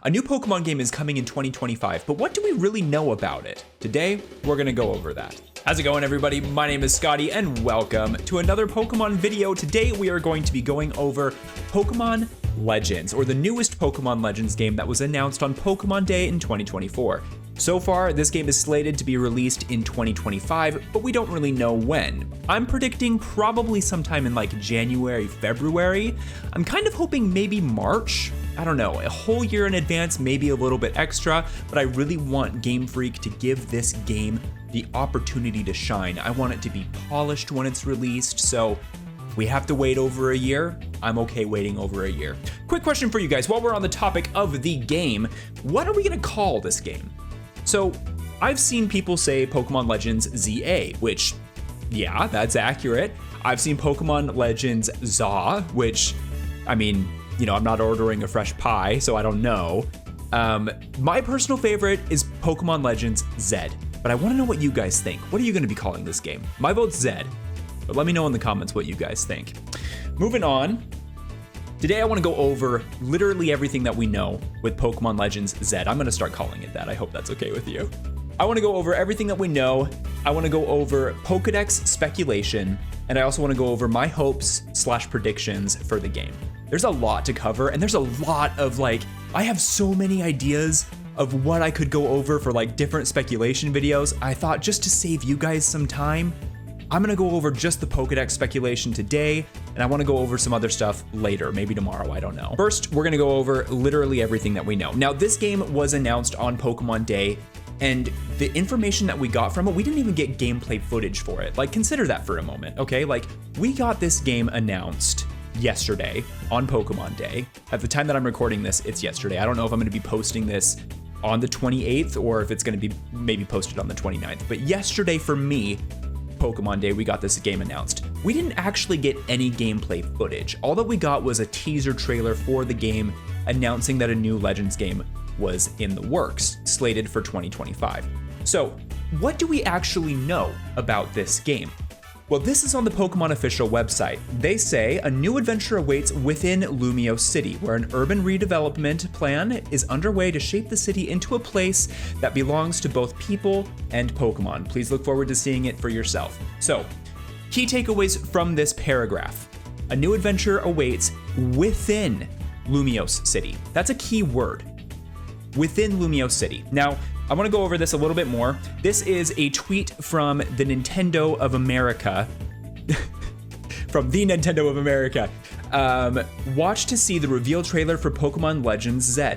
A new Pokemon game is coming in 2025, but what do we really know about it? Today, we're gonna go over that. How's it going, everybody? My name is Scotty, and welcome to another Pokemon video. Today, we are going to be going over Pokemon Legends, or the newest Pokemon Legends game that was announced on Pokemon Day in 2024. So far, this game is slated to be released in 2025, but we don't really know when. I'm predicting probably sometime in like January, February. I'm kind of hoping maybe March. I don't know, a whole year in advance, maybe a little bit extra, but I really want Game Freak to give this game the opportunity to shine. I want it to be polished when it's released, so we have to wait over a year. I'm okay waiting over a year. Quick question for you guys, while we're on the topic of the game, what are we gonna call this game? So I've seen people say Pokemon Legends ZA, which, yeah, that's accurate. I've seen Pokemon Legends ZA, which, I mean, you know, I'm not ordering a fresh pie, so I don't know. My personal favorite is Pokemon Legends Z, but I wanna know what you guys think. What are you gonna be calling this game? My vote's Z, but let me know in the comments what you guys think. Moving on. Today I want to go over literally everything that we know with Pokemon Legends Z. I'm going to start calling it that. I hope that's okay with you. I want to go over everything that we know. I want to go over Pokedex speculation, and I also want to go over my hopes / predictions for the game. There's a lot to cover, and there's a lot of I have so many ideas of what I could go over for different speculation videos. I thought just to save you guys some time, I'm gonna go over just the Pokedex speculation today, and I wanna go over some other stuff later, maybe tomorrow, I don't know. First, we're gonna go over literally everything that we know. Now, this game was announced on Pokemon Day, and the information that we got from it, we didn't even get gameplay footage for it. Consider that for a moment, okay? We got this game announced yesterday on Pokemon Day. At the time that I'm recording this, it's yesterday. I don't know if I'm gonna be posting this on the 28th or if it's gonna be maybe posted on the 29th, but yesterday for me, Pokemon Day, we got this game announced. We didn't actually get any gameplay footage. All that we got was a teaser trailer for the game announcing that a new Legends game was in the works, slated for 2025. So, what do we actually know about this game? Well, this is on the Pokemon official website. They say a new adventure awaits within Lumiose City, where an urban redevelopment plan is underway to shape the city into a place that belongs to both people and Pokemon. Please look forward to seeing it for yourself. So, key takeaways from this paragraph. A new adventure awaits within Lumiose City. That's a key word. Within Lumiose City. Now, I want to go over this a little bit more. This is a tweet from the Nintendo of America. From the Nintendo of America. Watch to see the reveal trailer for Pokemon Legends Z.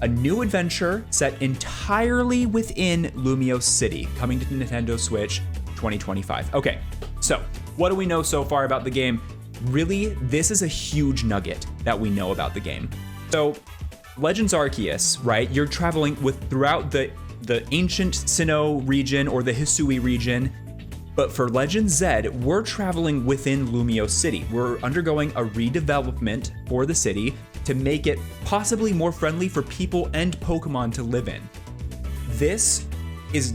A new adventure set entirely within Lumiose City, coming to Nintendo Switch 2025. Okay, so what do we know so far about the game? Really, this is a huge nugget that we know about the game. So, Legends Arceus, right? You're traveling throughout the ancient Sinnoh region or the Hisui region, but for Legends Z, we're traveling within Lumiose City. We're undergoing a redevelopment for the city to make it possibly more friendly for people and Pokemon to live in. This is,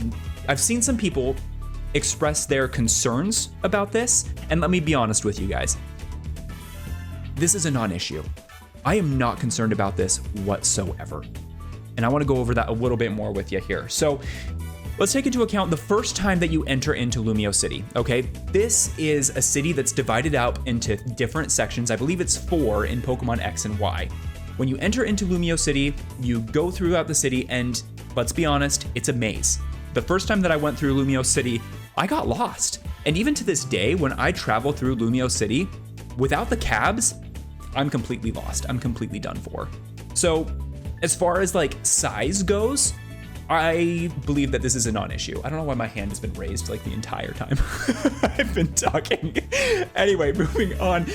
I've seen some people express their concerns about this, and let me be honest with you guys. This is a non-issue. I am not concerned about this whatsoever. And I want to go over that a little bit more with you here. So let's take into account the first time that you enter into Lumiose City, okay? This is a city that's divided out into different sections. I believe it's 4 in Pokemon X and Y. When you enter into Lumiose City, you go throughout the city, and let's be honest, it's a maze. The first time that I went through Lumiose City, I got lost. And even to this day, when I travel through Lumiose City, without the cabs, I'm completely lost. I'm completely done for. So as far as size goes, I believe that this is a non-issue. I don't know why my hand has been raised the entire time I've been talking. Anyway, moving on.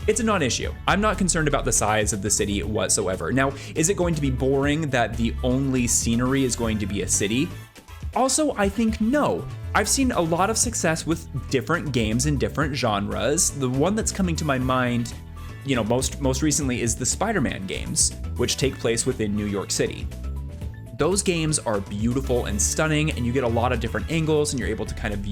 It's a non-issue. I'm not concerned about the size of the city whatsoever. Now, is it going to be boring that the only scenery is going to be a city? Also, I think no. I've seen a lot of success with different games in different genres. The one that's coming to my mind, most recently is the Spider-Man games, which take place within New York City. Those games are beautiful and stunning, and you get a lot of different angles, and you're able to kind of,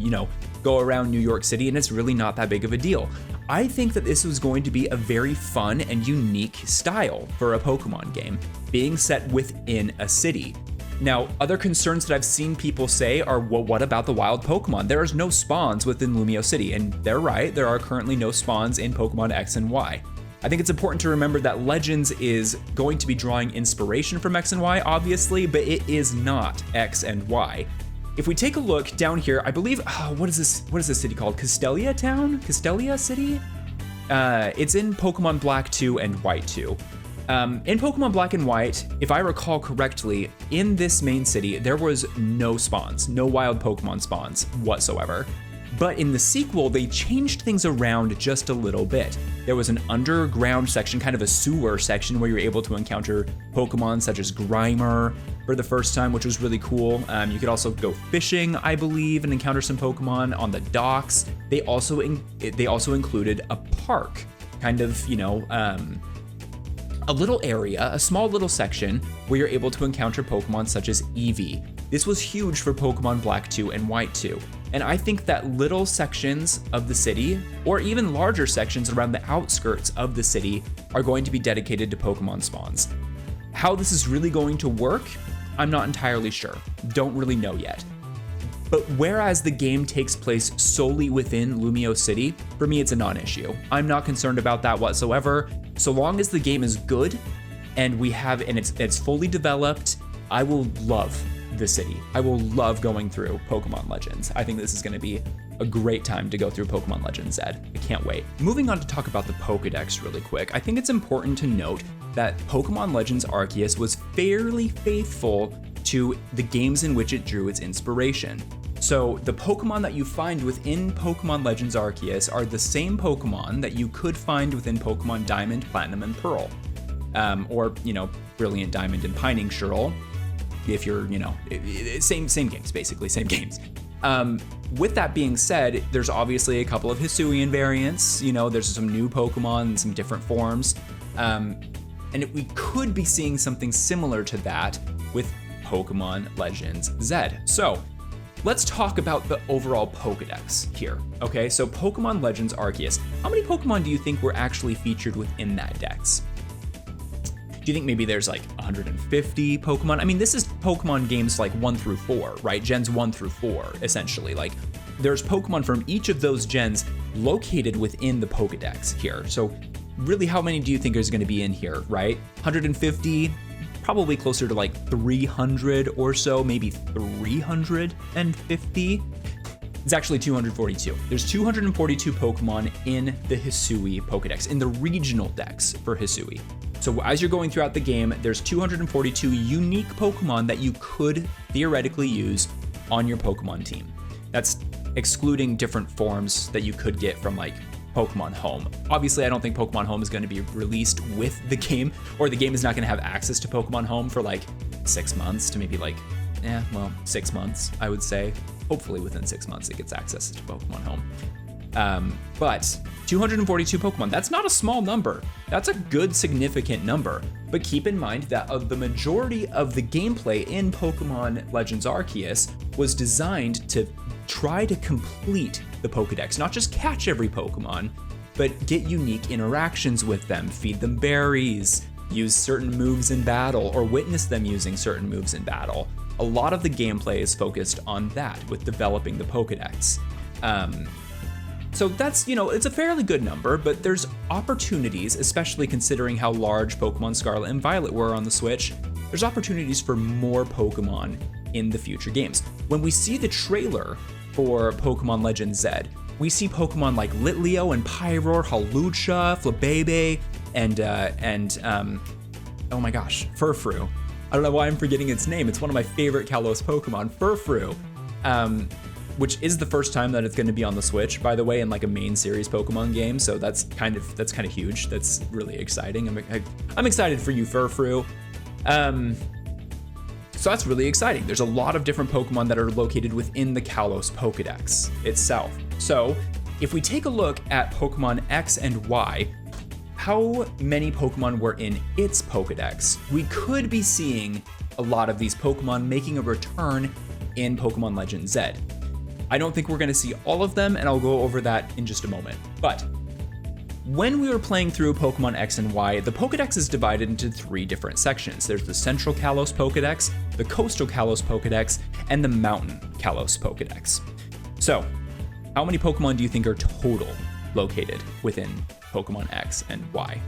go around New York City, and it's really not that big of a deal. I think that this was going to be a very fun and unique style for a Pokemon game, being set within a city. Now, other concerns that I've seen people say are, well, what about the wild Pokemon? There is no spawns within Lumio City, and they're right, there are currently no spawns in Pokemon X and Y. I think it's important to remember that Legends is going to be drawing inspiration from X and Y, obviously, but it is not X and Y. If we take a look down here, I believe, what is this city called? Castelia Town? Castelia City? It's in Pokemon Black 2 and White 2. In Pokemon Black and White, if I recall correctly, in this main city, there was no spawns, no wild Pokemon spawns whatsoever. But in the sequel, they changed things around just a little bit. There was an underground section, kind of a sewer section, where you're able to encounter Pokemon such as Grimer for the first time, which was really cool. You could also go fishing, I believe, and encounter some Pokemon on the docks. They also included a park, kind of, a little area, a small little section where you're able to encounter Pokemon such as Eevee. This was huge for Pokemon Black 2 and White 2. And I think that little sections of the city, or even larger sections around the outskirts of the city, are going to be dedicated to Pokemon spawns. How this is really going to work, I'm not entirely sure. Don't really know yet. But whereas the game takes place solely within Lumio City, for me it's a non-issue. I'm not concerned about that whatsoever. So long as the game is good and it's fully developed, I will love the city. I will love going through Pokemon Legends. I think this is going to be a great time to go through Pokemon Legends, Zed. I can't wait. Moving on to talk about the Pokedex really quick, I think it's important to note that Pokemon Legends Arceus was fairly faithful to the games in which it drew its inspiration. So the Pokemon that you find within Pokemon Legends Arceus are the same Pokemon that you could find within Pokemon Diamond, Platinum, and Pearl. Or Brilliant Diamond and Pining Shirl, if you're, same games, basically, same games. With that being said, there's obviously a couple of Hisuian variants, there's some new Pokemon in some different forms. We could be seeing something similar to that with Pokemon Legends Z. So let's talk about the overall Pokedex here. Okay, so Pokemon Legends Arceus. How many Pokemon do you think were actually featured within that dex? Do you think maybe there's like 150 Pokemon? I mean, this is Pokemon games like 1 through 4, right? Gens 1 through 4, essentially. Like, there's Pokemon from each of those gens located within the Pokedex here. So really, how many do you think is going to be in here, right? 150, probably closer to like 300 or so, maybe 350. It's actually 242. There's 242 Pokemon in the Hisui Pokedex, in the regional dex for Hisui. So as you're going throughout the game, there's 242 unique Pokemon that you could theoretically use on your Pokemon team. That's excluding different forms that you could get from like Pokemon Home. Obviously, I don't think Pokemon Home is going to be released with the game, or the game is not going to have access to Pokemon Home for like 6 months to maybe 6 months, I would say. Hopefully within 6 months it gets access to Pokemon Home. But 242 Pokemon, that's not a small number. That's a good, significant number. But keep in mind that the majority of the gameplay in Pokemon Legends Arceus was designed to try to complete the Pokedex, not just catch every Pokemon, but get unique interactions with them, feed them berries, use certain moves in battle, or witness them using certain moves in battle. A lot of the gameplay is focused on that with developing the Pokedex. So that's, it's a fairly good number, but there's opportunities, especially considering how large Pokemon Scarlet and Violet were on the Switch. There's opportunities for more Pokemon in the future games. When we see the trailer for Pokemon Legends Z, we see Pokemon like Litleo and Pyroar, Hawlucha, Flabebe, and oh my gosh, Furfrou. I don't know why I'm forgetting its name. It's one of my favorite Kalos Pokemon, Furfrou, which is the first time that it's going to be on the Switch, by the way, in like a main series Pokemon game. So that's kind of huge. That's really exciting. I'm excited for you, Furfrou. So that's really exciting. There's a lot of different Pokemon that are located within the Kalos Pokedex itself. So if we take a look at Pokemon X and Y, how many Pokemon were in its Pokedex? We could be seeing a lot of these Pokemon making a return in Pokemon Legends Z. I don't think we're going to see all of them, and I'll go over that in just a moment. But when we were playing through Pokemon X and Y, the Pokedex is divided into 3 different sections. There's the Central Kalos Pokedex, the Coastal Kalos Pokedex, and the Mountain Kalos Pokedex. So, how many Pokemon do you think are total located within Pokemon X and Y?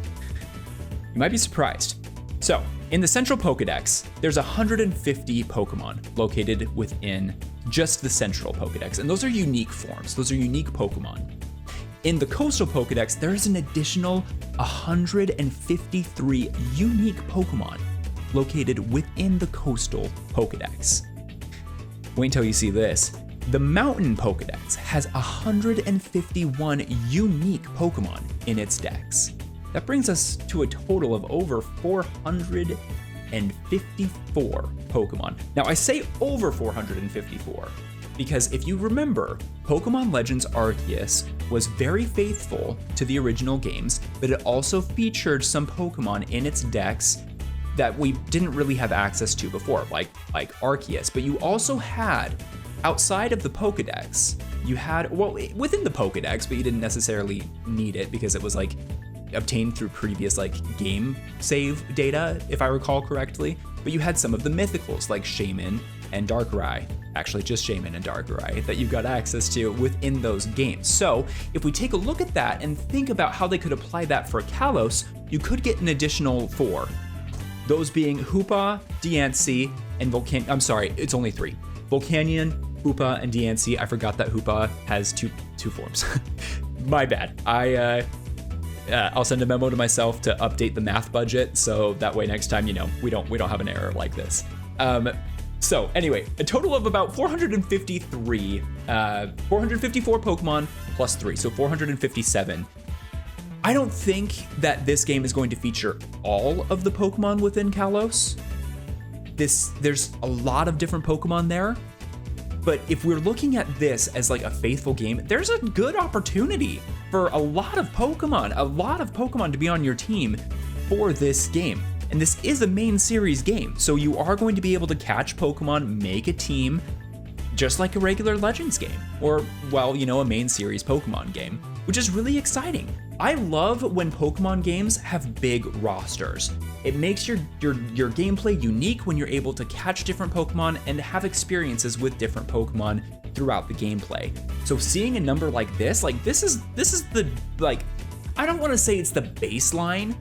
You might be surprised. So, in the Central Pokedex, there's 150 Pokemon located within just the Central Pokedex, and those are unique forms. Those are unique Pokemon. In the Coastal Pokedex, there is an additional 153 unique Pokemon located within the Coastal Pokedex. Wait until you see this. The Mountain Pokedex has 151 unique Pokemon in its dex. That brings us to a total of over 454 Pokemon. Now, I say over 454 because if you remember, Pokemon Legends Arceus was very faithful to the original games, but it also featured some Pokemon in its dex that we didn't really have access to before, like Arceus. But you also had, outside of the Pokedex, you had, well, within the Pokedex, but you didn't necessarily need it because it was like obtained through previous like game save data, if I recall correctly. But you had some of the mythicals like Shaymin and Darkrai, actually just Shaymin and Darkrai, that you got access to within those games. So if we take a look at that and think about how they could apply that for Kalos, you could get an additional 4. Those being Hoopa, Diancie, and Volcanion. I'm sorry, it's only 3. Volcanion, Hoopa, and Diancie. I forgot that Hoopa has two forms. My bad. I'll send a memo to myself to update the math budget, so that way next time, you know, we don't have an error like this. So anyway, a total of about 454 Pokemon plus 3, so 457. I don't think that this game is going to feature all of the Pokemon within Kalos. There's a lot of different Pokemon there, but if we're looking at this as like a faithful game, there's a good opportunity for a lot of Pokemon to be on your team for this game. And this is a main series game, so you are going to be able to catch Pokemon, make a team, just like a regular Legends game, or, well, you know, a main series Pokemon game, which is really exciting. I love when Pokemon games have big rosters. It makes your gameplay unique when you're able to catch different Pokemon and have experiences with different Pokemon throughout the gameplay. So seeing a number like this is the, like, I don't want to say it's the baseline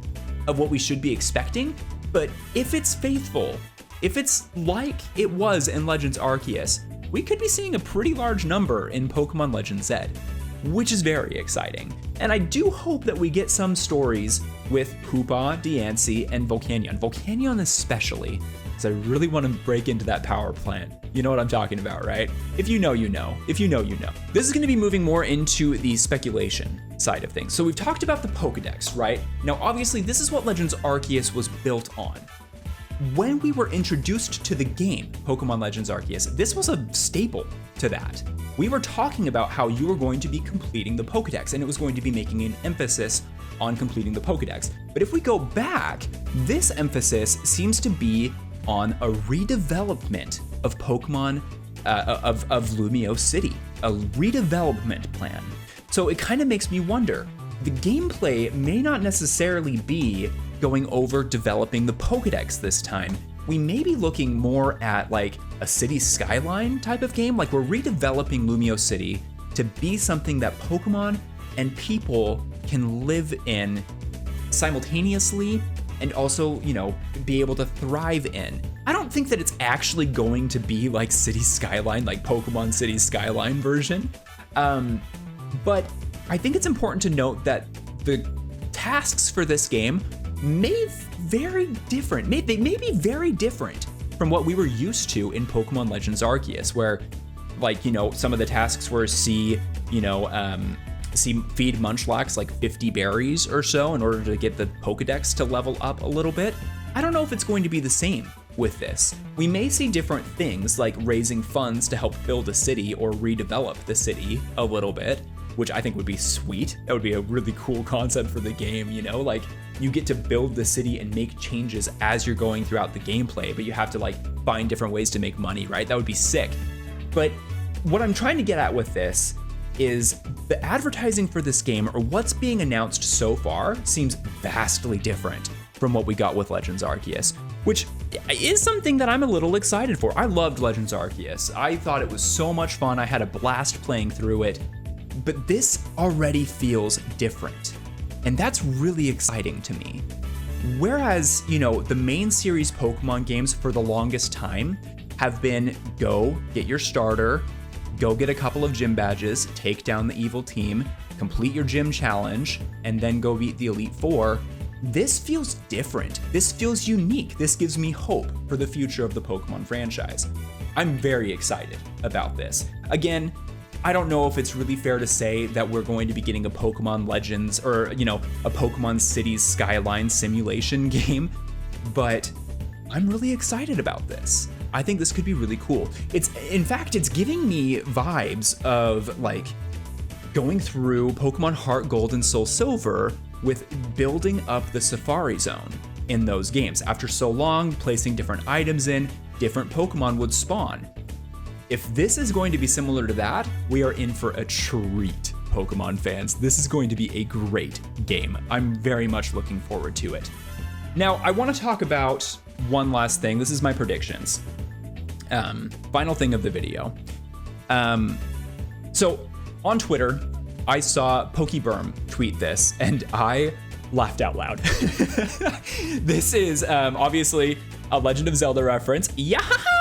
of what we should be expecting, but if it's faithful, if it's like it was in Legends Arceus, we could be seeing a pretty large number in Pokemon Legends Z, which is very exciting. And I do hope that we get some stories with Hoopa, Diancie, and Volcanion. Volcanion especially, because I really want to break into that power plant. You know what I'm talking about, right? If you know, you know. If you know, you know. This is going to be moving more into the speculation side of things. So we've talked about the Pokedex, right? Now, obviously, this is what Legends Arceus was built on. When we were introduced to the game, Pokemon Legends Arceus, this was a staple to that. We were talking about how you were going to be completing the Pokedex, and it was going to be making an emphasis on completing the Pokedex. But if we go back, this emphasis seems to be on a redevelopment of Pokemon, of Lumiose City, a redevelopment plan. So it kind of makes me wonder, the gameplay may not necessarily be going over developing the Pokedex this time. We may be looking more at like a city skyline type of game, like we're redeveloping Lumiose City to be something that Pokemon and people can live in simultaneously and also, you know, be able to thrive in. I don't think that it's actually going to be like City Skyline, like Pokemon City Skyline version. But I think it's important to note that the tasks for this game may very different. They may be very different from what we were used to in Pokemon Legends Arceus, where, like, you know, some of the tasks were feed Munchlax like 50 berries or so in order to get the Pokedex to level up a little bit. I don't know if it's going to be the same with this. We may see different things like raising funds to help build a city or redevelop the city a little bit, which I think would be sweet. That would be a really cool concept for the game, you know? Like, you get to build the city and make changes as you're going throughout the gameplay, but you have to like find different ways to make money, right? That would be sick. But what I'm trying to get at with this is the advertising for this game, or what's being announced so far, seems vastly different from what we got with Legends Arceus, which is something that I'm a little excited for. I loved Legends Arceus. I thought it was so much fun. I had a blast playing through it, but this already feels different. And that's really exciting to me. Whereas, you know, the main series Pokemon games for the longest time have been go get your starter, go get a couple of gym badges, take down the evil team, complete your gym challenge, and then go beat the Elite Four. This feels different. This feels unique. This gives me hope for the future of the Pokemon franchise. I'm very excited about this. Again, I don't know if it's really fair to say that we're going to be getting a Pokemon Legends or, you know, a Pokemon Cities Skyline simulation game, but I'm really excited about this. I think this could be really cool. In fact, it's giving me vibes of like going through Pokemon Heart Gold and Soul Silver with building up the Safari Zone in those games. After so long, placing different items in, different Pokemon would spawn. If this is going to be similar to that, we are in for a treat, Pokemon fans. This is going to be a great game. I'm very much looking forward to it. Now, I want to talk about one last thing. This is my predictions. Final thing of the video. So on Twitter, I saw Pokeberm tweet this, and I laughed out loud. This is obviously a Legend of Zelda reference. Yahaha!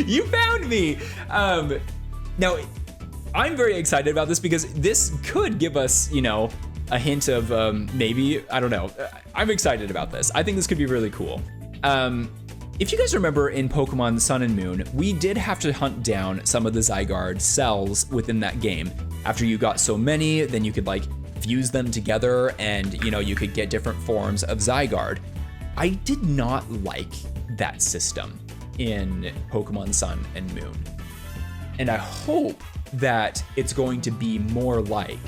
You found me! Now, I'm very excited about this because this could give us, you know, a hint of maybe, I don't know. I'm excited about this. I think this could be really cool. If you guys remember in Pokemon Sun and Moon, we did have to hunt down some of the Zygarde cells within that game. After you got so many, then you could like fuse them together and, you know, you could get different forms of Zygarde. I did not like that system in Pokemon Sun and Moon. And I hope that it's going to be more like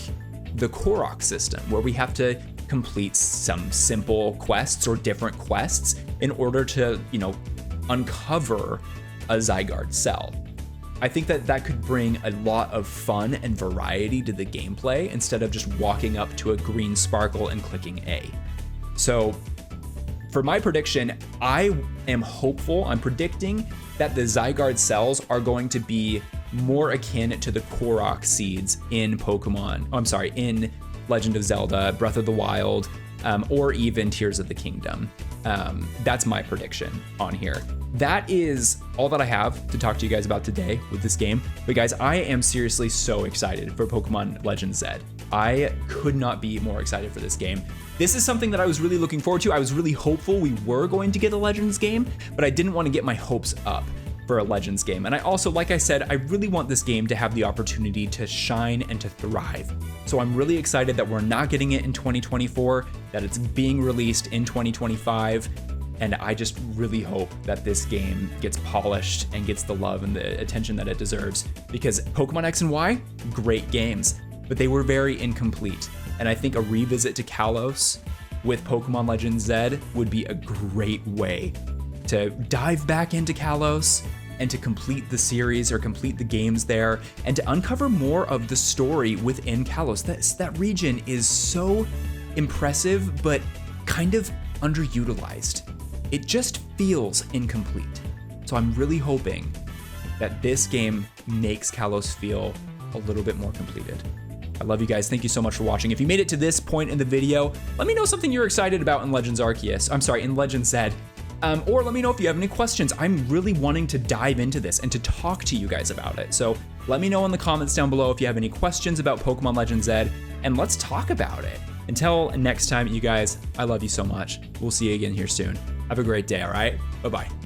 the Korok system, where we have to complete some simple quests or different quests in order to, you know, uncover a Zygarde cell. I think that that could bring a lot of fun and variety to the gameplay instead of just walking up to a green sparkle and clicking A. So for my prediction, I am hopeful. I'm predicting that the Zygarde cells are going to be more akin to the Korok seeds in in Legend of Zelda, Breath of the Wild, or even Tears of the Kingdom. That's my prediction on here. That is all that I have to talk to you guys about today with this game. But guys, I am seriously so excited for Pokemon Legends Z. I could not be more excited for this game. This is something that I was really looking forward to. I was really hopeful we were going to get a Legends game, but I didn't want to get my hopes up for a Legends game. And I also, like I said, I really want this game to have the opportunity to shine and to thrive. So I'm really excited that we're not getting it in 2024, that it's being released in 2025. And I just really hope that this game gets polished and gets the love and the attention that it deserves, because Pokemon X and Y, great games, but they were very incomplete. And I think a revisit to Kalos with Pokemon Legends Z would be a great way to dive back into Kalos and to complete the series or complete the games there and to uncover more of the story within Kalos. That region is so impressive, but kind of underutilized. It just feels incomplete. So I'm really hoping that this game makes Kalos feel a little bit more completed. I love you guys. Thank you so much for watching. If you made it to this point in the video, let me know something you're excited about in Legends Arceus. In Legends Z. Or let me know if you have any questions. I'm really wanting to dive into this and to talk to you guys about it. So let me know in the comments down below if you have any questions about Pokemon Legends Z, and let's talk about it. Until next time, you guys, I love you so much. We'll see you again here soon. Have a great day, all right? Bye-bye.